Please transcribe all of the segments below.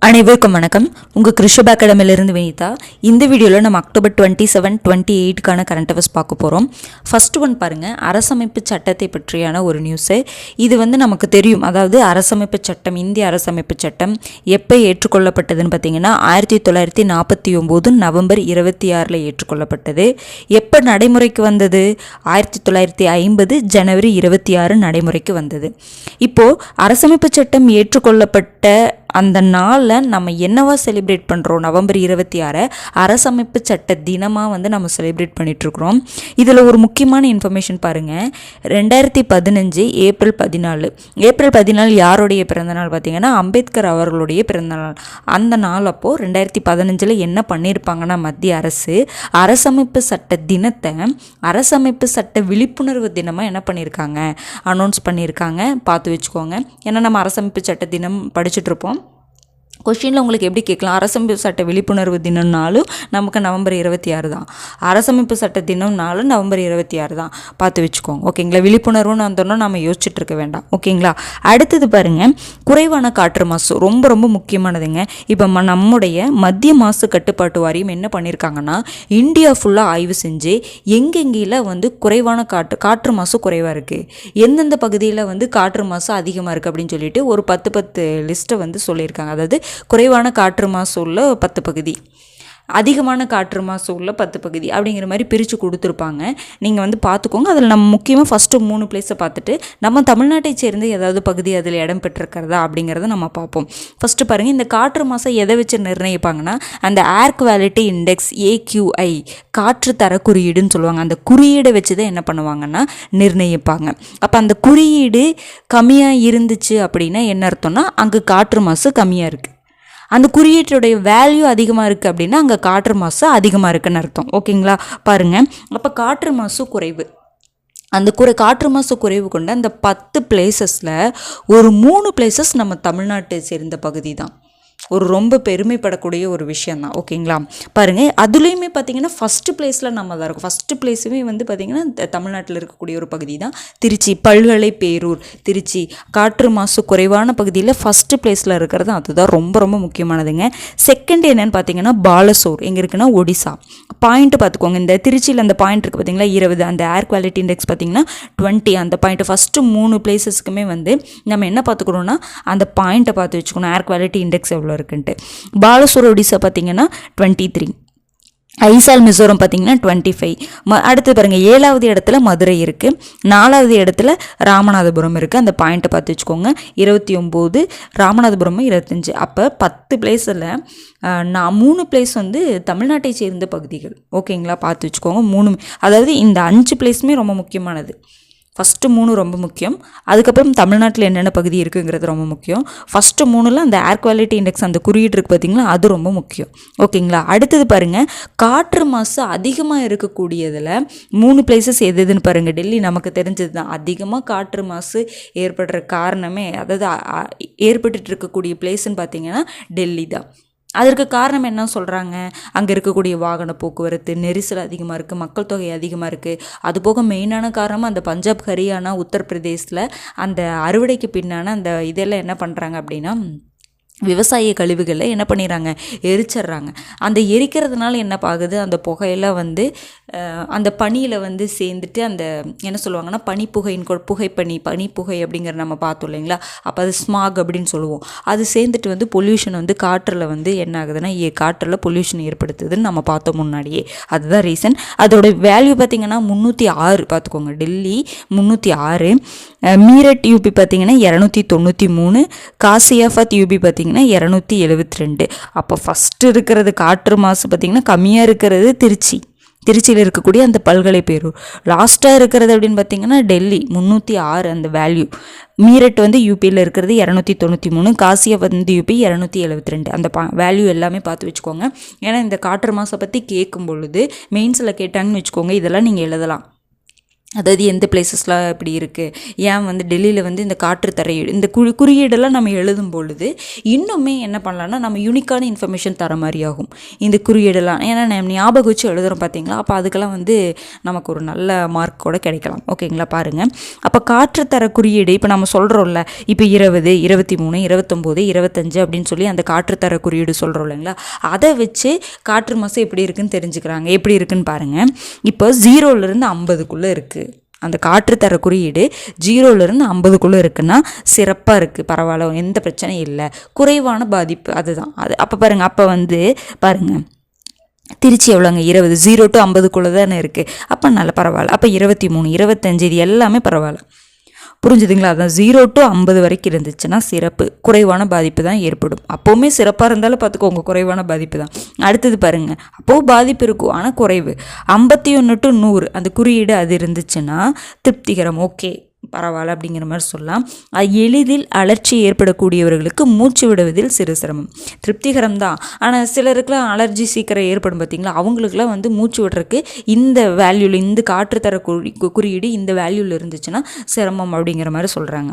அனைவருக்கும் வணக்கம். உங்கள் கிருஷப் அகாடமியிலிருந்து வினிதா. இந்த வீடியோவில் நம்ம அக்டோபர் 27, 28க்கான கரண்ட் அஃபேர்ஸ் பார்க்க போகிறோம். ஃபர்ஸ்ட் ஒன் பாருங்கள், அரசமைப்பு சட்டத்தை பற்றியான ஒரு நியூஸு. இது நமக்கு தெரியும். அதாவது அரசமைப்பு சட்டம், இந்திய அரசமைப்பு சட்டம் எப்போ ஏற்றுக்கொள்ளப்பட்டதுன்னு பார்த்தீங்கன்னா 1949 நவம்பர் 26 ஏற்றுக்கொள்ளப்பட்டது. எப்போ நடைமுறைக்கு வந்தது? 1950 ஜனவரி 26 நடைமுறைக்கு வந்தது. இப்போது அரசமைப்பு சட்டம் ஏற்றுக்கொள்ளப்பட்ட அந்த நாளில் நம்ம என்னவா செலிப்ரேட் பண்ணுறோம்? நவம்பர் 26 அரசமைப்பு சட்ட தினமாக நம்ம செலிப்ரேட் பண்ணிகிட்ருக்குறோம். இதில் ஒரு முக்கியமான இன்ஃபர்மேஷன் பாருங்கள். 2015 ஏப்ரல் 14 யாருடைய பிறந்தநாள் பார்த்தீங்கன்னா அம்பேத்கர் அவர்களுடைய பிறந்தநாள். அந்த நாள் அப்போது 2015 என்ன பண்ணியிருப்பாங்கன்னா மத்திய அரசு அரசமைப்பு சட்ட தினத்தை அரசமைப்பு சட்ட விழிப்புணர்வு தினமாக என்ன பண்ணியிருக்காங்க, அனௌன்ஸ் பண்ணியிருக்காங்க. பார்த்து வச்சுக்கோங்க. ஏன்னா நம்ம அரசமைப்பு சட்ட தினம் படிச்சுட்ருப்போம். கொஷினில் உங்களுக்கு எப்படி கேட்கலாம், அரசமைப்பு சட்ட விழிப்புணர்வு தினம்னாலும் நமக்கு நவம்பர் 26 தான், அரசமைப்பு சட்ட தினம்னாலும் நவம்பர் 26 தான். பார்த்து வச்சுக்கோங்க. ஓகேங்களா? விழிப்புணர்வுன்னு வந்தோன்னா நம்ம யோசிச்சுட்டு இருக்க வேண்டாம். ஓகேங்களா? அடுத்தது பாருங்கள், குறைவான காற்று மாசு ரொம்ப ரொம்ப முக்கியமானதுங்க. இப்போ நம்முடைய மத்திய மாசு கட்டுப்பாட்டு வாரியம் என்ன பண்ணியிருக்காங்கன்னா இந்தியா ஃபுல்லாக ஆய்வு செஞ்சு எங்கெங்கேயில் குறைவான காற்று மாசு குறைவாக இருக்குது, எந்தெந்த பகுதியில் காற்று மாசு அதிகமாக இருக்குது அப்படின்னு சொல்லிட்டு ஒரு 10 லிஸ்ட்டை சொல்லியிருக்காங்க. அதாவது குறைவான காற்று மாசு உள்ள 10 பகுதி, அதிகமான காற்று மாசு உள்ள 10 பகுதி அப்படிங்கிற மாதிரி பிரித்து கொடுத்துருப்பாங்க. நீங்கள் பார்த்துக்கோங்க. அதில் நம்ம முக்கியமாக ஃபஸ்ட்டு 3 பிளேஸை பார்த்துட்டு நம்ம தமிழ்நாட்டை சேர்ந்து ஏதாவது பகுதி அதில் இடம் பெற்றிருக்கிறதா அப்படிங்கிறத நம்ம பார்ப்போம். ஃபஸ்ட்டு பாருங்கள், இந்த காற்று மாசை எதை வச்சு நிர்ணயிப்பாங்கன்னா அந்த ஏர் குவாலிட்டி இண்டெக்ஸ் AQI, காற்று தர குறியீடுன்னு சொல்லுவாங்க. அந்த குறியீடை வச்சு தான் என்ன பண்ணுவாங்கன்னா நிர்ணயிப்பாங்க. அப்போ அந்த குறியீடு கம்மியாக இருந்துச்சு அப்படின்னா என்ன அர்த்தம்னா அங்கே காற்று மாசு கம்மியாக இருக்குது. அந்த குறியீட்டுடைய வேல்யூ அதிகமாக இருக்குது அப்படின்னா அங்கே காற்று மாசு அதிகமாக இருக்குன்னு அர்த்தம். ஓகேங்களா? பாருங்கள், அப்போ காற்று மாசு குறைவு, அந்த காற்று மாசு குறைவு கொண்ட அந்த 10 பிளேசஸில் ஒரு 3 பிளேசஸ் நம்ம தமிழ்நாட்டை சேர்ந்த பகுதி தான். ஒரு ரொம்ப பெருமைப்படக்கூடிய ஒரு விஷயந்தான். ஓகேங்களா? பாருங்கள், அதுலேயுமே பார்த்தீங்கன்னா ஃபஸ்ட்டு பிளேஸில் நம்ம தான் இருக்கும். ஃபஸ்ட்டு பிளேஸுமே பார்த்திங்கன்னா தமிழ்நாட்டில் இருக்கக்கூடிய ஒரு பகுதி தான் திருச்சி. பல்கலைப்பேரூர் திருச்சி காற்று மாசு குறைவான பகுதியில் ஃபஸ்ட்டு பிளேஸில் இருக்கிறது அதுதான் ரொம்ப ரொம்ப முக்கியமானதுங்க. செகண்ட் என்னென்னு பார்த்தீங்கன்னா பாலசோர் எங்கே இருக்குன்னா ஒடிசா. பாயிண்ட்டு பார்த்துக்கோங்க. இந்த திருச்சியில் அந்த பாயிண்ட் இருக்குது பார்த்தீங்களா 20, அந்த ஏர் குவாலிட்டி இண்டெக்ஸ் பார்த்திங்கன்னா 20, அந்த பாயிண்ட்டு ஃபஸ்ட்டு 3 பிளேசஸ்க்குமே நம்ம என்ன பார்த்துக்கணுன்னா அந்த பாயிண்ட்டை பார்த்து வச்சுக்கணும். ஏர் குவாலிட்டி இண்டெக்ஸ் எவ்வளோ இருக்குன்ட்டு. பாலசோர் ஒடிசா பார்த்தீங்கன்னா 23, ஐசால் மிசோரம் பார்த்தீங்கன்னா 25. அடுத்து பாருங்கள், 7வது இடத்துல மதுரை இருக்குது, 4வது இடத்துல ராமநாதபுரம் இருக்குது. அந்த பாயிண்ட்டை பார்த்து வச்சுக்கோங்க. 29, ராமநாதபுரம் 25. அப்போ 10 பிளேஸில் 3 பிளேஸ் தமிழ்நாட்டை சேர்ந்த பகுதிகள். ஓகேங்களா? பார்த்து வச்சுக்கோங்க. 3, அதாவது இந்த 5 பிளேஸுமே ரொம்ப முக்கியமானது. ஃபஸ்ட்டு 3 ரொம்ப முக்கியம். அதுக்கப்புறம் தமிழ்நாட்டில் என்னென்ன பகுதி இருக்குங்கிறது ரொம்ப முக்கியம். ஃபஸ்ட்டு 3ல் அந்த ஏர் குவாலிட்டி இண்டெக்ஸ் அந்த குறியீடு இருக்குது பார்த்திங்களா, அது ரொம்ப முக்கியம். ஓகேங்களா? அடுத்தது பாருங்கள், காற்று மாசு அதிகமாக இருக்கக்கூடியதில் 3 பிளேசஸ் எதுன்னு பாருங்கள். டெல்லி நமக்கு தெரிஞ்சது தான். அதிகமாக காற்று மாசு ஏற்படுற காரணமே, அதாவது ஏற்பட்டு இருக்கக்கூடிய பிளேஸ்ன்னு பார்த்திங்கன்னா டெல்லி தான். அதற்கு காரணம் என்ன சொல்கிறாங்க? அங்கே இருக்கக்கூடிய வாகன போக்குவரத்து நெரிசல் அதிகமாக இருக்குது, மக்கள் தொகை அதிகமாக இருக்குது. அதுபோக மெயினான காரணம் அந்த பஞ்சாப், ஹரியானா, உத்தரப்பிரதேசில் அந்த அறுவடைக்கு பின்னான அந்த இதெல்லாம் என்ன பண்ணுறாங்க அப்படின்னா விவசாய கழிவுகளை என்ன பண்ணிடுறாங்க, எரிச்சிட்றாங்க. அந்த எரிக்கிறதுனால என்ன ஆகுது, அந்த புகையெல்லாம் அந்த பனியில் சேர்ந்துட்டு அந்த என்ன சொல்லுவாங்கன்னா பனிப்புகை அப்படிங்கிற நம்ம பார்த்தோம் இல்லைங்களா. அப்போ அது ஸ்மாக் அப்படின்னு சொல்லுவோம். அது சேர்ந்துட்டு பொல்யூஷன் காற்றில் என்ன ஆகுதுன்னா காற்றில் பொல்யூஷன் ஏற்படுத்துதுன்னு நம்ம பார்த்தோம் முன்னாடியே. அதுதான் ரீசன். அதோட வேல்யூ பார்த்திங்கன்னா 306. பார்த்துக்கோங்க, டெல்லி 306, மீரட் யூபி பார்த்திங்கன்னா 293, காசியாபாத் யூபி பார்த்திங்கன்னா 272. அப்போ ஃபஸ்ட்டு இருக்கிறது காற்று மாசு பார்த்திங்கன்னா கம்மியாக இருக்கிறது திருச்சியில் இருக்கக்கூடிய அந்த பல்கலைப்பேரூர். லாஸ்ட்டாக இருக்கிறது அப்படின்னு பார்த்திங்கன்னா டெல்லி 306 அந்த வேல்யூ. மீரட் யூபியில் இருக்கிறது 293, காசியாபாத் யூபி 272. அந்த வேல்யூ எல்லாமே பார்த்து வச்சுக்கோங்க. ஏன்னா இந்த காற்று மாசை பற்றி கேட்கும் பொழுது மெயின்ஸில் கேட்டாங்கன்னு வச்சுக்கோங்க, இதெல்லாம் நீங்கள் எழுதலாம். அதாவது எந்த பிளேசஸ்லாம் இப்படி இருக்குது, ஏன் வந்து டெல்லியில் வந்து இந்த காற்றுத்தரை இந்த குறியீடெல்லாம் நம்ம எழுதும் பொழுது இன்னுமே என்ன பண்ணலான்னா நம்ம யூனிக்கான இன்ஃபர்மேஷன் தர மாதிரி ஆகும் இந்த குறியீடெல்லாம். ஏன்னா நம்ம ஞாபகம் வச்சு எழுதுகிறோம் பார்த்தீங்களா, அப்போ அதுக்கெல்லாம் வந்து நமக்கு ஒரு நல்ல மார்க் கூட கிடைக்கலாம். ஓகேங்களா, பாருங்கள். அப்போ காற்றுத்தர குறியீடு இப்போ நம்ம சொல்கிறோம்ல, இப்போ 20, 23, 29, 25 அப்படின்னு சொல்லி அந்த காற்றுத்தர குறியீடு சொல்கிறோம் இல்லைங்களா, அதை வச்சு காற்று மாசு எப்படி இருக்குன்னு தெரிஞ்சுக்கிறாங்க. எப்படி இருக்குன்னு பாருங்கள். இப்போ 0லேருந்து 50க்குள்ளே இருக்குது. அந்த காற்றுத்தர குறியீடு 0லேருந்து 50க்குள்ளே இருக்குன்னா சிறப்பாக இருக்குது, பரவாயில்ல, எந்த பிரச்சனையும் இல்லை. குறைவான பாதிப்பு அதுதான் அது. அப்போ பாருங்கள், அப்போ வந்து பாருங்கள் திருச்சி எவ்வளோங்க, 20, 0 to 50க்குள்ளே தானே இருக்குது. அப்போ நல்ல பரவாயில்ல. அப்போ 23, 25 இது எல்லாமே பரவாயில்ல. புரிஞ்சுதுங்களா? அதான் 0 to 50 வரைக்கும் இருந்துச்சுன்னா சிறப்பு, குறைவான பாதிப்பு தான் ஏற்படும். அப்போவுமே சிறப்பாக இருந்தாலும் பார்த்துக்கோங்க, குறைவான பாதிப்பு தான். அடுத்தது பாருங்கள், அப்போது பாதிப்பு இருக்கும் ஆனால் குறைவு. 51 to 100 அந்த குறியீடு அது இருந்துச்சுன்னா திருப்திகரம், ஓகே பரவாயில்ல அப்படிங்கிற மாதிரி சொல்லலாம். எளிதில் அலர்ச்சி ஏற்படக்கூடியவர்களுக்கு மூச்சு விடுவதில் சிறு சிரமம். திருப்திகரம் தான், ஆனால் சிலருக்குலாம் அலர்ஜி சீக்கிரம் ஏற்படும் பார்த்தீங்களா, அவங்களுக்குலாம் வந்து மூச்சு விடுறதுக்கு இந்த வேல்யூவில், இந்த காற்றுத்தர குறியீடு இந்த வேல்யூவில் இருந்துச்சுன்னா சிரமம் அப்படிங்கிற மாதிரி சொல்கிறாங்க.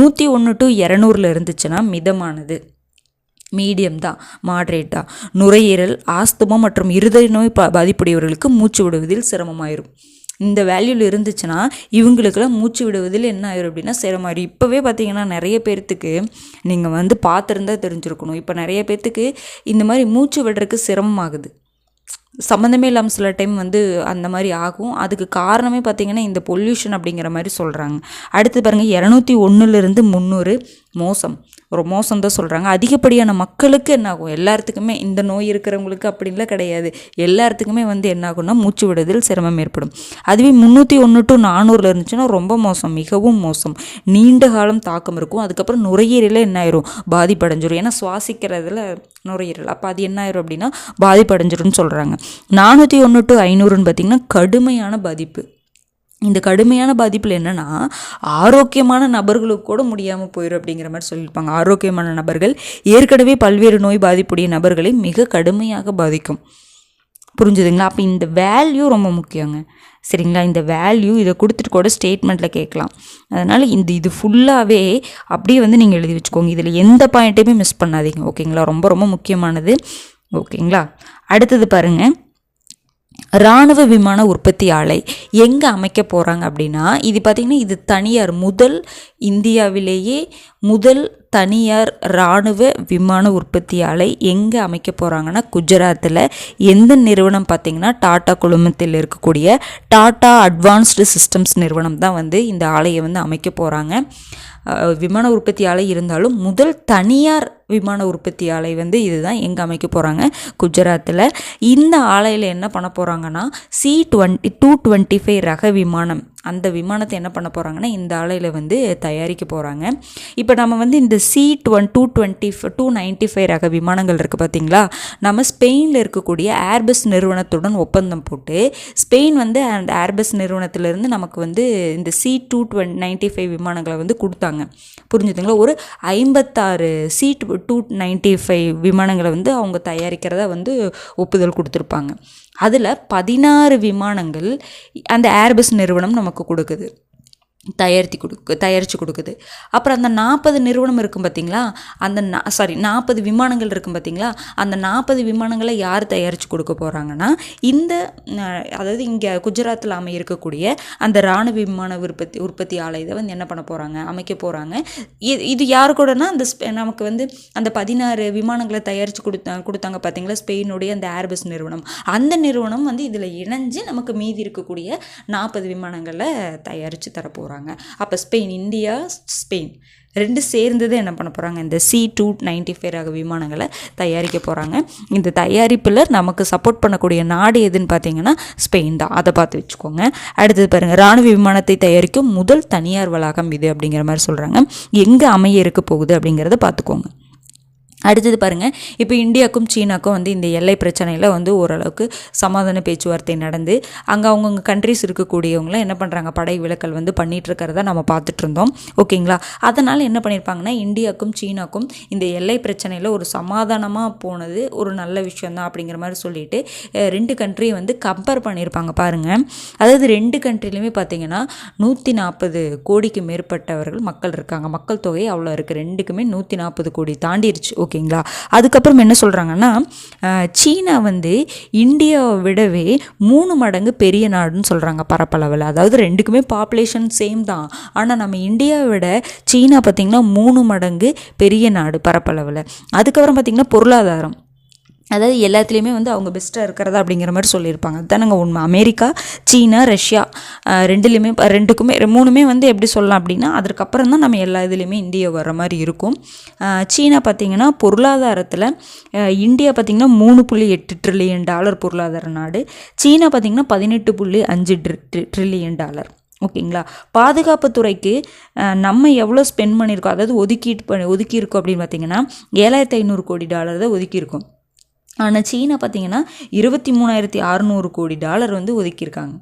101 to 200 இருந்துச்சுன்னா மிதமானது, மீடியம் தான், மாட்ரேட் தான். நுரையீரல், ஆஸ்துமா மற்றும் இருதய நோய் பாதிப்புடையவர்களுக்கு மூச்சு விடுவதில் சிரமமாயிரும். இந்த வேல்யூவில் இருந்துச்சுன்னா இவங்களுக்கெல்லாம் மூச்சு விடுவதில் என்ன ஆயிரும் அப்படின்னா சிரமம். இப்போவே பார்த்தீங்கன்னா நிறைய பேர்த்துக்கு நீங்கள் வந்து பார்த்துருந்தா தெரிஞ்சிருக்கணும், இப்போ நிறைய பேர்த்துக்கு இந்த மாதிரி மூச்சு விடுறதுக்கு சிரமமாகுது. சம்மந்தமே இல்லாமல் சில டைம் வந்து அந்த மாதிரி ஆகும். அதுக்கு காரணமே பார்த்திங்கன்னா இந்த பொல்யூஷன் அப்படிங்கிற மாதிரி சொல்கிறாங்க. அடுத்து பாருங்கள், 201லேருந்து 300 மோசம், ஒரு மோசம் தான் சொல்கிறாங்க. அதிகப்படியான மக்களுக்கு என்ன ஆகும், எல்லாத்துக்குமே இந்த நோய் இருக்கிறவங்களுக்கு அப்படின்லாம் கிடையாது, எல்லாத்துக்குமே வந்து என்ன ஆகும்னா மூச்சு விடுவதில் சிரமம் ஏற்படும். அதுவே 301 to 400 இருந்துச்சுன்னா ரொம்ப மோசம், மிகவும் மோசம், நீண்ட காலம் தாக்கம் இருக்கும். அதுக்கப்புறம் நுரையீரலில் என்ன ஆயிரும், பாதிப்படைஞ்சிரும். ஏன்னா சுவாசிக்கிறதுல நுரையீரல், அப்போ அது என்ன ஆயிரும் அப்படின்னா பாதிப்படைஞ்சிரும்னு சொல்கிறாங்க. 401 to 500 பார்த்திங்கன்னா கடுமையான பாதிப்பு. இந்த கடுமையான பாதிப்பில் என்னென்னா ஆரோக்கியமான நபர்களுக்கு கூட முடியாமல் போயிடும் அப்படிங்கிற மாதிரி சொல்லியிருப்பாங்க. ஆரோக்கியமான நபர்கள் ஏற்கனவே பல்வேறு நோய் பாதிப்புடைய நபர்களை மிக கடுமையாக பாதிக்கும். புரிஞ்சுதுங்களா? அப்போ இந்த வேல்யூ ரொம்ப முக்கியங்க, சரிங்களா? இந்த வேல்யூ இதை கொடுத்துட்டு கூட ஸ்டேட்மெண்ட்டில் கேட்கலாம். அதனால் இது ஃபுல்லாகவே அப்படியே வந்து நீங்கள் எழுதி வச்சுக்கோங்க. இதில் எந்த பாயிண்ட்டையுமே மிஸ் பண்ணாதீங்க, ஓகேங்களா? ரொம்ப ரொம்ப முக்கியமானது, ஓகேங்களா? அடுத்தது பாருங்கள், இராணுவ விமான உற்பத்தி ஆலை எங்கே அமைக்க போகிறாங்க அப்படின்னா, இது பார்த்திங்கன்னா இது தனியார், இந்தியாவிலேயே முதல் தனியார் இராணுவ விமான உற்பத்தி ஆலை எங்கே அமைக்க போகிறாங்கன்னா குஜராத்தில். எந்த நிறுவனம் பார்த்திங்கன்னா டாடா குழுமத்தில் இருக்கக்கூடிய டாடா அட்வான்ஸ்டு சிஸ்டம்ஸ் நிறுவனம் தான் வந்து இந்த ஆலையை வந்து அமைக்க போகிறாங்க. விமான உற்பத்தி ஆலை இருந்தாலும் முதல் தனியார் விமான உற்பத்தி ஆலை வந்து இதுதான் எங்கே அமைக்க போகிறாங்க, குஜராத்தில். இந்த ஆலையில் என்ன பண்ண போகிறாங்கன்னா C-225 ரக விமானம், அந்த விமானத்தை என்ன பண்ண போகிறாங்கன்னா இந்த ஆலையில் வந்து தயாரிக்க போகிறாங்க. இப்போ நம்ம வந்து இந்த C-295 ரக விமானங்கள் இருக்குது பார்த்திங்களா, நம்ம ஸ்பெயினில் இருக்கக்கூடிய ஏர்பஸ் நிறுவனத்துடன் ஒப்பந்தம் போட்டு ஸ்பெயின் வந்து அந்த ஏர்பஸ் நிறுவனத்திலேருந்து நமக்கு வந்து இந்த C-295 விமானங்களை வந்து கொடுத்தாங்க. புரிஞ்சுதுங்களா? ஒரு 56 C-295 விமானங்களை வந்து அவங்க தயாரிக்கிறதா வந்து ஒப்புதல் கொடுத்துருப்பாங்க. அதில் 16 விமானங்கள் அந்த ஏர்பஸ் நிறுவனம் நமக்கு கொடுக்குது, தயாரித்து கொடுக்குது. அப்புறம் அந்த 40 நிறுவனம் இருக்கும் பார்த்திங்களா, அந்த 40 விமானங்கள் இருக்கும் பார்த்திங்களா, அந்த 40 விமானங்களை யார் தயாரித்து கொடுக்க போகிறாங்கன்னா இந்த அதாவது இங்கே குஜராத்தில் இருக்கக்கூடிய அந்த இராணுவ விமான உற்பத்தி ஆலை இதை வந்து என்ன பண்ண போகிறாங்க, அமைக்க போகிறாங்க. இது யாரு கூடனா அந்த நமக்கு வந்து அந்த 16 விமானங்களை தயாரித்து கொடுத்தாங்க பார்த்திங்களா ஸ்பெயினுடைய அந்த ஏர்பஸ் நிறுவனம், அந்த நிறுவனம் வந்து இதில் இணைஞ்சு நமக்கு மீதி இருக்கக்கூடிய 40 விமானங்களை தயாரித்து தரப்போகிறாங்க. அப்போ ஸ்பெயின், இந்தியா ஸ்பெயின் ரெண்டு சேர்ந்தது என்ன பண்ண போகிறாங்க, இந்த C-295 ரக விமானங்களை தயாரிக்க போகிறாங்க. இந்த தயாரிப்பில் நமக்கு சப்போர்ட் பண்ணக்கூடிய நாடு எதுன்னு பார்த்தீங்கன்னா ஸ்பெயின் தான், அதை பார்த்து வச்சுக்கோங்க. அடுத்தது பாருங்கள், இராணுவ விமானத்தை தயாரிக்கும் முதல் தனியார் வளாகம் இது அப்படிங்கிற மாதிரி சொல்கிறாங்க. எங்கே அமைய இருக்க போகுது அப்படிங்கிறத பார்த்துக்கோங்க. அடுத்தது பாருங்கள், இப்போ இந்தியாவுக்கும் சீனாக்கும் வந்து இந்த எல்லை பிரச்சனையில் வந்து ஓரளவுக்கு சமாதான பேச்சுவார்த்தை நடந்து அங்கே அவங்கவுங்க கண்ட்ரிஸ் இருக்கக்கூடியவங்களாம் என்ன பண்ணுறாங்க, படை விலக்கல் வந்து பண்ணிகிட்டு இருக்கிறத நம்ம பார்த்துட்டு இருந்தோம். ஓகேங்களா? அதனால் என்ன பண்ணியிருப்பாங்கன்னா, இந்தியாவுக்கும் சீனாக்கும் இந்த எல்லை பிரச்சனையில் ஒரு சமாதானமாக போனது ஒரு நல்ல விஷயந்தான் அப்படிங்கிற மாதிரி சொல்லிட்டு 2 கண்ட்ரியை வந்து கம்பேர் பண்ணியிருப்பாங்க பாருங்கள். அதாவது 2 கண்ட்ரிலையுமே பார்த்தீங்கன்னா 140 கோடிக்கு மேற்பட்டவர்கள் மக்கள் இருக்காங்க. மக்கள் தொகை அவ்வளோ இருக்குது. 2க்குமே 140 கோடி தாண்டிருச்சு. ஓகேங்களா? அதுக்கப்புறம் என்ன சொல்கிறாங்கன்னா, சீனா வந்து இந்தியாவை விடவே 3 மடங்கு பெரிய நாடுன்னு சொல்கிறாங்க பரப்பளவில். அதாவது 2க்குமே பாப்புலேஷன் சேம் தான், ஆனால் நம்ம இந்தியாவை விட சீனா பார்த்திங்கன்னா 3 மடங்கு பெரிய நாடு பரப்பளவில். அதுக்கப்புறம் பார்த்திங்கன்னா பொருளாதாரம், அதாவது எல்லாத்துலேயுமே வந்து அவங்க பெஸ்ட்டாக இருக்கிறதா அப்படிங்கிற மாதிரி சொல்லியிருப்பாங்க. அதுதானங்க உண்மை. அமெரிக்கா, சீனா, ரஷ்யா 3மே வந்து எப்படி சொல்லலாம் அப்படின்னா, அதுக்கப்புறம் தான் நம்ம எல்லா இதுலேயுமே இந்தியா வர்ற மாதிரி இருக்கும். சீனா பார்த்திங்கன்னா பொருளாதாரத்தில் இந்தியா பார்த்திங்கன்னா $3.8 ட்ரில்லியன் பொருளாதார நாடு. சீனா பார்த்திங்கன்னா $18.5 ட்ரில்லியன். ஓகேங்களா? பாதுகாப்புத்துறைக்கு நம்ம எவ்வளோ ஸ்பெண்ட் பண்ணியிருக்கோம், அதாவது ஒதுக்கியிருக்கோம் அப்படின்னு பார்த்திங்கன்னா $7,500 கோடி தான் ஒதுக்கியிருக்கோம். ஆனால் சீனா பார்த்திங்கன்னா $23,600 கோடி வந்து ஒதுக்கியிருக்காங்க.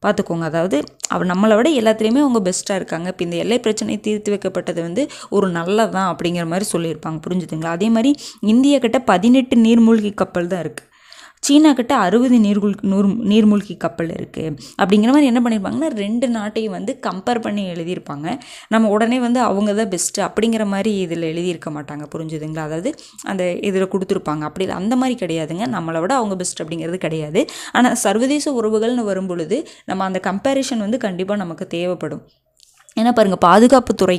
பார்த்துக்கோங்க. அதாவது நம்மளை விட எல்லாத்துலேயுமே அவங்க பெஸ்ட்டாக இருக்காங்க. இப்போ இந்த எல்லை பிரச்சனை தீர்த்து வைக்கப்பட்டது வந்து ஒரு நல்லதான் அப்படிங்கிற மாதிரி சொல்லியிருப்பாங்க. புரிஞ்சுதுங்களா? அதே மாதிரி இந்தியா கிட்ட 18 நீர்மூழ்கி கப்பல் தான் இருக்குது. சீனா கிட்ட 60 நீர்மூழ்கி கப்பல் இருக்குது. அப்படிங்கிற மாதிரி என்ன பண்ணியிருப்பாங்கன்னா 2 நாட்டையும் வந்து கம்பேர் பண்ணி எழுதியிருப்பாங்க. நம்ம உடனே வந்து அவங்க தான் பெஸ்ட்டு அப்படிங்கிற மாதிரி இதில் எழுதியிருக்க மாட்டாங்க. புரிஞ்சுதுங்களா? அதாவது அந்த இதில் கொடுத்துருப்பாங்க. அப்படி அந்த மாதிரி கிடையாதுங்க. நம்மளை விட அவங்க பெஸ்ட் அப்படிங்கிறது கிடையாது. ஆனால் சர்வதேச உறவுகள்னு வரும் பொழுது நம்ம அந்த கம்பேரிஷன் வந்து கண்டிப்பாக நமக்கு தேவைப்படும். ஏன்னா பாருங்கள், பாதுகாப்புத்துறை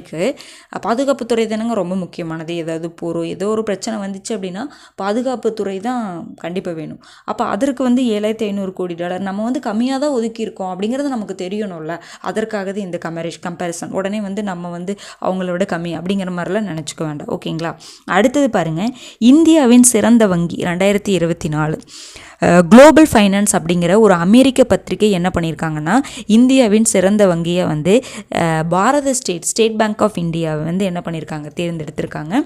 தானேங்க ரொம்ப முக்கியமானது. ஏதாவது ஏதோ ஒரு பிரச்சனை வந்துச்சு அப்படின்னா பாதுகாப்புத்துறை தான் கண்டிப்பாக வேணும். அப்போ அதற்கு வந்து $7,500 கோடி நம்ம வந்து கம்மியாக தான் ஒதுக்கியிருக்கோம் அப்படிங்கிறது நமக்கு தெரியணும்ல. அதற்காக இந்த கம்பேரிசன். உடனே வந்து நம்ம வந்து அவங்களோட கம்மி அப்படிங்கிற மாதிரிலாம் நினச்சிக்க வேண்டாம். ஓகேங்களா? அடுத்தது பாருங்கள், இந்தியாவின் சிறந்த வங்கி 2024 குளோபல் ஃபைனான்ஸ் அப்படிங்கிற ஒரு அமெரிக்க பத்திரிகை என்ன பண்ணியிருக்காங்கன்னா, இந்தியாவின் சிறந்த வங்கியை வந்து பாரத ஸ்டேட் பேங்க் ஆஃப் இந்தியாவை வந்து என்ன பண்ணியிருக்காங்க, தேர்ந்தெடுத்திருக்காங்க.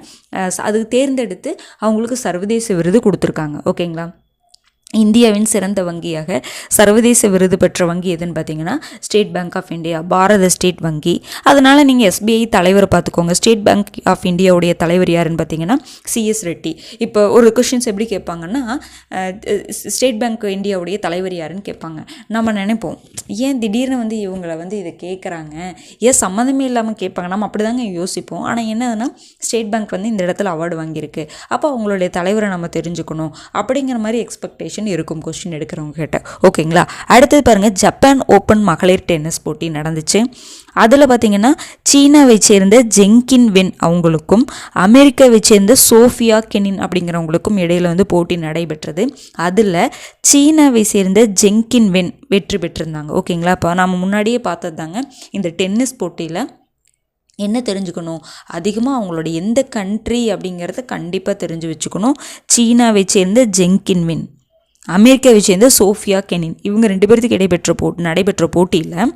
அது தேர்ந்தெடுத்து அவங்களுக்கு சர்வதேச விருது கொடுத்துருக்காங்க. ஓகேங்களா? இந்தியாவின் சிறந்த வங்கியாக சர்வதேச விருது பெற்ற வங்கி எதுன்னு பார்த்தீங்கன்னா state bank of India, Bharat state வங்கி. அதனால் நீங்கள் எஸ்பிஐ தலைவரை பார்த்துக்கோங்க. ஸ்டேட் பேங்க் ஆஃப் இந்தியாவுடைய தலைவர் யாருன்னு பார்த்தீங்கன்னா CS ரெட்டி. இப்போ ஒரு கொஷின்ஸ் எப்படி கேட்பாங்கன்னா, ஸ்டேட் பேங்க் இந்தியாவுடைய தலைவர் யாருன்னு கேட்பாங்க. நம்ம நினைப்போம், ஏன் திடீர்னு வந்து இவங்களை வந்து இதை கேட்குறாங்க, ஏன் சம்மந்தமே இல்லாமல் கேட்பாங்க, நம்ம அப்படி தாங்க யோசிப்போம். ஆனால் என்னதுன்னா, ஸ்டேட் பேங்க் வந்து இந்த இடத்துல அவார்டு வாங்கியிருக்கு, அப்போ அவங்களுடைய தலைவரை நம்ம தெரிஞ்சுக்கணும் அப்படிங்கிற மாதிரி எக்ஸ்பெக்டேஷன் இருக்கும் கொஸ்டின் எடுக்கிறவங்க கிட்ட. ஓகேங்களா? அடுத்தது பாருங்கள், ஜப்பான் ஓப்பன் மகளிர் டென்னிஸ் போட்டி நடந்துச்சு. அதில் பார்த்திங்கன்னா சீனாவை சேர்ந்த ஜெங்கின் வென் அவங்களுக்கும் அமெரிக்காவை சேர்ந்த சோஃபியா கெனின் அப்படிங்கிறவங்களுக்கும் இடையில் வந்து போட்டி நடைபெற்றது. அதில் சீனாவை சேர்ந்த ஜெங்கின் வென் வெற்றி பெற்றிருந்தாங்க. ஓகேங்களா? இப்போ நம்ம முன்னாடியே பார்த்தது தாங்க, இந்த டென்னிஸ் போட்டியில் என்ன தெரிஞ்சுக்கணும், அதிகமாக அவங்களோட எந்த கண்ட்ரி அப்படிங்கிறத கண்டிப்பாக தெரிஞ்சு வச்சுக்கணும். சீனாவை சேர்ந்த ஜெங்கின் வென், அமெரிக்காவை சேர்ந்த சோஃபியா கெனின், இவங்க 2 பேர்த்துக்கு நடைபெற்ற போட்டியில்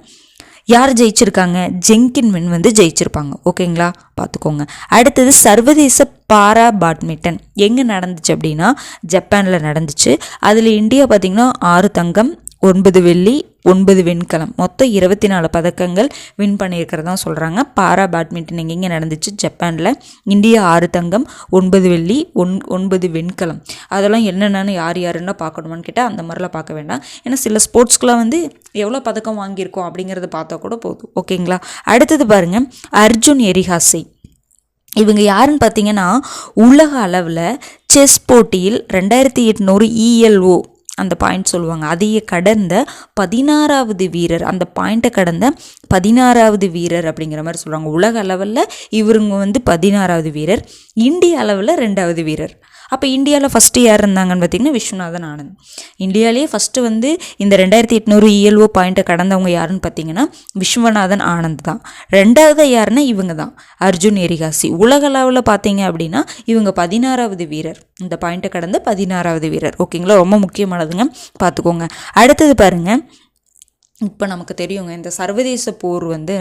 யார் ஜெயிச்சிருக்காங்க, ஜெங்கின் வென் வந்து ஜெயிச்சிருப்பாங்க. ஓகேங்களா? பார்த்துக்கோங்க. அடுத்தது சர்வதேச பாரா பேட்மிண்டன் எங்கே நடந்துச்சு அப்படின்னா ஜப்பானில் நடந்துச்சு. அதில் இந்தியா பார்த்திங்கன்னா 6 தங்கம் 9 வெள்ளி 9 வெண்கலம், மொத்தம் 24 பதக்கங்கள் வின் பண்ணியிருக்கிறதா சொல்கிறாங்க. பாரா பேட்மிண்டன் எங்கெங்கே நடந்துச்சு, ஜப்பானில். இந்தியா 6 தங்கம் 9 வெள்ளி 9 வெண்கலம். அதெல்லாம் என்னென்னு யாருன்னா பார்க்கணுமான்னு கேட்டால் அந்த மாதிரிலாம் பார்க்க வேண்டாம். ஏன்னா சில ஸ்போர்ட்ஸ்க்குலாம் வந்து எவ்வளோ பதக்கம் வாங்கியிருக்கோம் அப்படிங்கிறத பார்த்தா கூட போதும். ஓகேங்களா? அடுத்தது பாருங்கள், அர்ஜுன் எரிஹாசை. இவங்க யாருன்னு பார்த்தீங்கன்னா உலக அளவில் செஸ் போட்டியில் 2800 ELO அந்த பாயிண்ட் சொல்லுவாங்க, அதையே கடந்த 16வது வீரர், அந்த பாயிண்ட்டை கடந்த 16வது வீரர் அப்படிங்கிற மாதிரி சொல்கிறாங்க. உலக அளவில் இவருங்க வந்து 16வது வீரர், இந்திய அளவில் 2வது வீரர். அப்போ இந்தியாவில் ஃபஸ்ட்டு யார் இருந்தாங்கன்னு பார்த்திங்கன்னா விஸ்வநாதன் ஆனந்த். இந்தியாவிலேயே ஃபஸ்ட்டு வந்து இந்த 2800 ELO பாயிண்ட்டை கடந்தவங்க யாருன்னு பார்த்தீங்கன்னா விஸ்வநாதன் ஆனந்த் தான். 2வது யாருன்னா இவங்க தான், அர்ஜுன் எரிஹாசி. உலக அளவில் பார்த்தீங்க அப்படின்னா இவங்க 16வது வீரர், இந்த பாயிண்ட்டை கடந்த 16வது வீரர். ஓகேங்களா? ரொம்ப முக்கியமானதுங்க, பார்த்துக்கோங்க. அடுத்தது பாருங்கள், இப்போ நமக்கு தெரியுங்க இந்த சர்வதேச போர் வந்து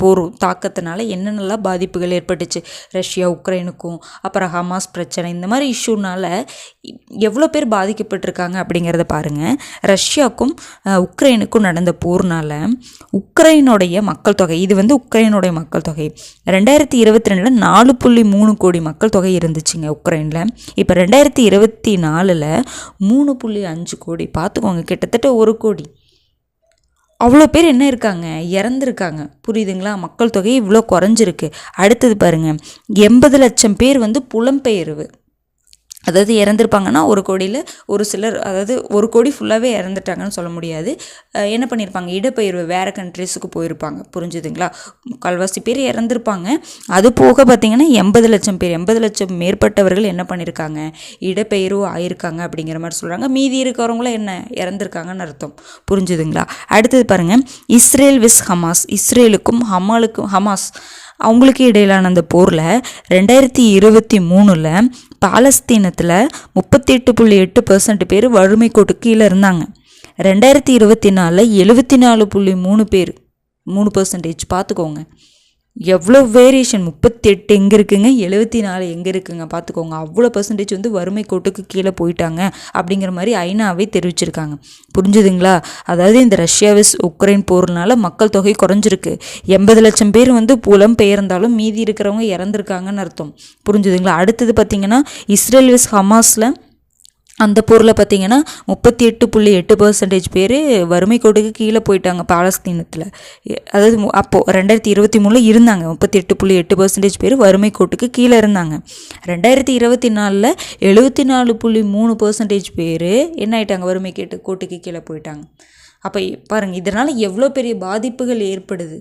போர் தாக்கத்தினால என்னென்னலாம் பாதிப்புகள் ஏற்பட்டுச்சு ரஷ்யா உக்ரைனுக்கும், அப்புறம் ஹமாஸ் பிரச்சனை, இந்த மாதிரி இஷ்யூனால எவ்வளோ பேர் பாதிக்கப்பட்டிருக்காங்க அப்படிங்கிறத பாருங்கள். ரஷ்யாவுக்கும் உக்ரைனுக்கும் நடந்த போர்னால் உக்ரைனுடைய மக்கள் தொகை, இது வந்து உக்ரைனுடைய மக்கள் தொகை 2022 4.3 கோடி மக்கள் தொகை இருந்துச்சுங்க உக்ரைனில். இப்போ 2024 3.5 கோடி. பார்த்துக்கோங்க, கிட்டத்தட்ட 1 கோடி. அவ்வளோ பேர் என்ன இருக்காங்க, இறந்துருக்காங்க. புரியுதுங்களா? மக்கள் தொகை இவ்வளோ குறைஞ்சிருக்கு. அடுத்தது பாருங்கள், 80 லட்சம் பேர் வந்து புலம்பெயர்வு, அதாவது இறந்துருப்பாங்கன்னா 1 கோடியில் ஒரு சிலர், அதாவது 1 கோடி ஃபுல்லாகவே இறந்துட்டாங்கன்னு சொல்ல முடியாது. என்ன பண்ணியிருப்பாங்க, இடப்பெயர்வு வேறு கண்ட்ரிஸுக்கு போயிருப்பாங்க. புரிஞ்சுதுங்களா? கால்வாசி பேர் இறந்துருப்பாங்க. அது போக பார்த்திங்கன்னா 80 லட்சம் பேர், 80 லட்சம் மேற்பட்டவர்கள் என்ன பண்ணியிருக்காங்க, இடப்பெயர்வு ஆயிருக்காங்க அப்படிங்கிற மாதிரி சொல்கிறாங்க. மீதி இருக்கிறவங்களும் என்ன இறந்துருக்காங்கன்னு அர்த்தம். புரிஞ்சுதுங்களா? அடுத்தது பாருங்கள், இஸ்ரேல் விஸ் ஹமாஸ், இஸ்ரேலுக்கும் ஹமாஸ் அவங்களுக்கு இடையிலான அந்த போரில் 2023 பாலஸ்தீனத்தில் 38.8% பேர் வறுமை கோட்டுக்கு கீழே இருந்தாங்க. 2024 74.3 பேர், 3%. பார்த்துக்கோங்க எவ்வளோ வேரியேஷன். 38 எங்கே இருக்குங்க, 74 எங்கே இருக்குங்க. பார்த்துக்கோங்க, அவ்வளோ பர்சன்டேஜ் வந்து வறுமை கோட்டுக்கு கீழே போயிட்டாங்க அப்படிங்கிற மாதிரி ஐநாவே தெரிவிச்சிருக்காங்க. புரிஞ்சுதுங்களா? அதாவது இந்த ரஷ்யாவிஸ் உக்ரைன் போர்னால மக்கள் தொகை குறைஞ்சிருக்கு. 80 லட்சம் பேர் வந்து புலம் பெயர்ந்தாலும் மீதி இருக்கிறவங்க இறந்துருக்காங்கன்னு அர்த்தம். புரிஞ்சுதுங்களா? அடுத்தது பார்த்திங்கன்னா இஸ்ரேல் விஸ் ஹமாஸில் அந்த போரில் பார்த்திங்கன்னா 38.8% பேர் வறுமை கோட்டுக்கு கீழே போயிட்டாங்க பாலஸ்தீனத்தில். அதாவது அப்போது 2023 இருந்தாங்க 38.8% பேர் வறுமை கோட்டுக்கு கீழே இருந்தாங்க. 2024 74.3% பேர் என்ன ஆயிட்டாங்க, வறுமை கோட்டுக்கு கீழே போயிட்டாங்க. அப்போ பாருங்கள், இதனால் எவ்வளோ பெரிய பாதிப்புகள் ஏற்படுது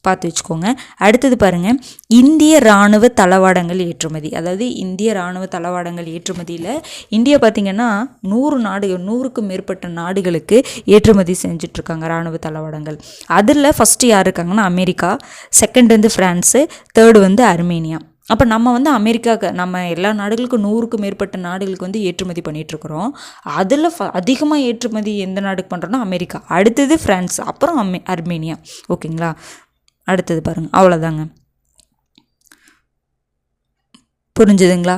பார்த்து வச்சுக்கோங்க. அடுத்தது பாருங்கள், இந்திய இராணுவ தளவாடங்கள் ஏற்றுமதி. அதாவது இந்திய இராணுவ தளவாடங்கள் ஏற்றுமதியில் இந்தியா பார்த்திங்கன்னா 100க்கும் மேற்பட்ட நாடுகளுக்கு ஏற்றுமதி செஞ்சிட்ருக்காங்க இராணுவ தளவாடங்கள். அதில் ஃபஸ்ட்டு யார் இருக்காங்கன்னா அமெரிக்கா, செகண்ட் வந்து ஃப்ரான்ஸு, தேர்டு வந்து அர்மேனியா. அப்போ நம்ம வந்து அமெரிக்காவுக்கு, நம்ம எல்லா நாடுகளுக்கும் 100க்கும் மேற்பட்ட நாடுகளுக்கு வந்து ஏற்றுமதி பண்ணிகிட்ருக்குறோம். அதில் அதிகமாக ஏற்றுமதி எந்த நாடுக்கு பண்ணுறோன்னா அமெரிக்கா, அடுத்தது ஃப்ரான்ஸ், அப்புறம் அர்மேனியா. ஓகேங்களா? அடுத்தது பாருங்கள், அவ்வளோதாங்க. புரிஞ்சுதுங்களா?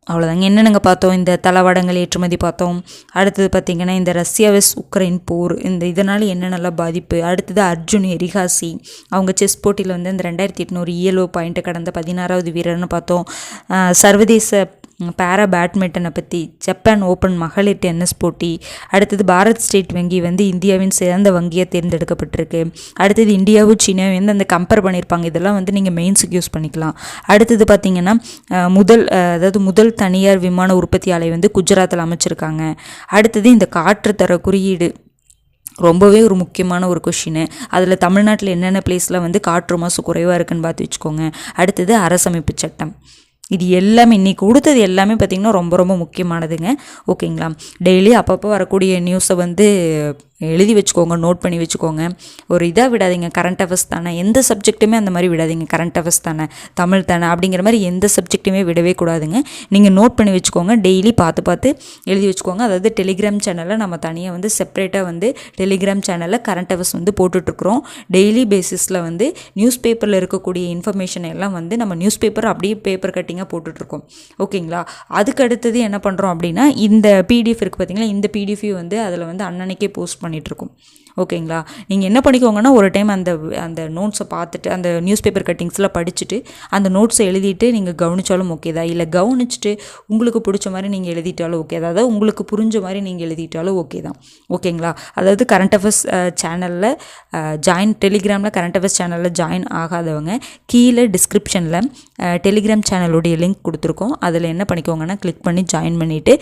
அவ்வளோதாங்க. என்னென்னங்க பார்த்தோம், இந்த தளவாடங்கள் ஏற்றுமதி பார்த்தோம். அடுத்தது பார்த்திங்கன்னா இந்த ரஷ்யாவிஸ் உக்ரைன் போர், இந்த இதனால் என்னென்னலாம் பாதிப்பு. அடுத்தது அர்ஜுன் எரிகாசி, அவங்க செஸ் போட்டியில் வந்து இந்த 2800 ELO பாயிண்ட்டை கடந்த 16வது வீரர்னு பார்த்தோம். சர்வதேச பேரா பேட்மிண்டனை பற்றி, ஜப்பான் ஓப்பன் மகளிர் டென்னிஸ் போட்டி. அடுத்தது பாரத் ஸ்டேட் வங்கி வந்து இந்தியாவின் சிறந்த வங்கியாக தேர்ந்தெடுக்கப்பட்டிருக்கு. அடுத்தது இந்தியாவும் சீனாவும் வந்து அந்த கம்பேர் பண்ணியிருப்பாங்க. இதெல்லாம் வந்து நீங்கள் மெயின்ஸுக்கு யூஸ் பண்ணிக்கலாம். அடுத்தது பார்த்திங்கன்னா முதல் தனியார் விமான உற்பத்தி ஆலை வந்து குஜராத்தில் அமைச்சிருக்காங்க. அடுத்தது இந்த காற்று தர குறியீடு, ரொம்பவே ஒரு முக்கியமான ஒரு கொஷின். அதில் தமிழ்நாட்டில் என்னென்ன பிளேஸில் வந்து காற்று மாசு குறைவாக இருக்குன்னு பார்த்து வச்சுக்கோங்க. அடுத்தது அரசமைப்பு சட்டம். இது எல்லாமே இன்றைக்கி கொடுத்தது எல்லாமே பார்த்திங்கன்னா ரொம்ப ரொம்ப முக்கியமானதுங்க. ஓகேங்களா? டெய்லி அப்பப்போ வரக்கூடிய நியூஸை வந்து எழுதி வச்சுக்கோங்க, நோட் பண்ணி வச்சுக்கோங்க. ஒரு இதாக விடாதீங்க, கரண்ட் அஃபேர்ஸ் தானே, எந்த சப்ஜெக்ட்டுமே அந்த மாதிரி விடாதீங்க. கரண்ட் அஃபேர்ஸ் தானே, தமிழ் தானே அப்படிங்கிற மாதிரி எந்த சப்ஜெக்ட்டுமே விடவே கூடாதுங்க. நீங்கள் நோட் பண்ணி வச்சுக்கோங்க, டெய்லி பார்த்து எழுதி வச்சுக்கோங்க. அதாவது டெலிகிராம் சேனலில் நம்ம தனியாக வந்து செப்பரேட்டாக வந்து டெலிகிராம் சேனலில் கரண்ட் அஃபேர்ஸ் வந்து போட்டுட்ருக்குறோம். டெய்லி பேசிஸில் வந்து நியூஸ் பேப்பரில் இருக்கக்கூடிய இன்ஃபர்மேஷன் எல்லாம் வந்து நம்ம நியூஸ் பேப்பர் அப்படியே பேப்பர் கட்டிங்காக போட்டுட்ருக்கோம். ஓகேங்களா? அதுக்கு அடுத்தது என்ன பண்ணுறோம் அப்படின்னா, இந்த பிடிஎஃப் இருக்குது பார்த்திங்களா, இந்த பிடிஎஃப் வந்து அதில் வந்து அன்னன்னைக்கே போஸ்ட் பண்ணிகிட்ருக்கோம். ஓகேங்களா? நீங்கள் என்ன பண்ணிக்கோங்கன்னா, ஒரு டைம் அந்த நோட்ஸை பார்த்துட்டு, அந்த நியூஸ் பேப்பர் கட்டிங்ஸ்லாம் படிச்சுட்டு அந்த நோட்ஸை எழுதிட்டு நீங்கள் கவனித்தாலும் ஓகே தான். இல்லை கவனிச்சுட்டு உங்களுக்கு பிடிச்ச மாதிரி நீங்கள் எழுதிட்டாலும் ஓகே தான். அதாவது உங்களுக்கு புரிஞ்ச மாதிரி நீங்கள் எழுதிட்டாலும் ஓகே தான். ஓகேங்களா? அதாவது கரண்ட் அஃபேர்ஸ் சேனலில் டெலிகிராமில் கரண்ட் அஃபேர்ஸ் சேனலில் ஜாயின் ஆகாதவங்க கீழே டிஸ்கிரிப்ஷனில் டெலிகிராம் சேனலுடைய லிங்க் கொடுத்துருக்கோம். அதில் என்ன பண்ணிக்கோங்கன்னா, கிளிக் பண்ணி ஜாயின் பண்ணிவிட்டு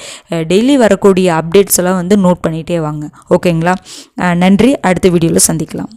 டெய்லி வரக்கூடிய அப்டேட்ஸ் எல்லாம் வந்து நோட் பண்ணிகிட்டே வாங்க. ஓகேங்களா? நன்றி. அடுத்த வீடியோவில் சந்திக்கலாம்.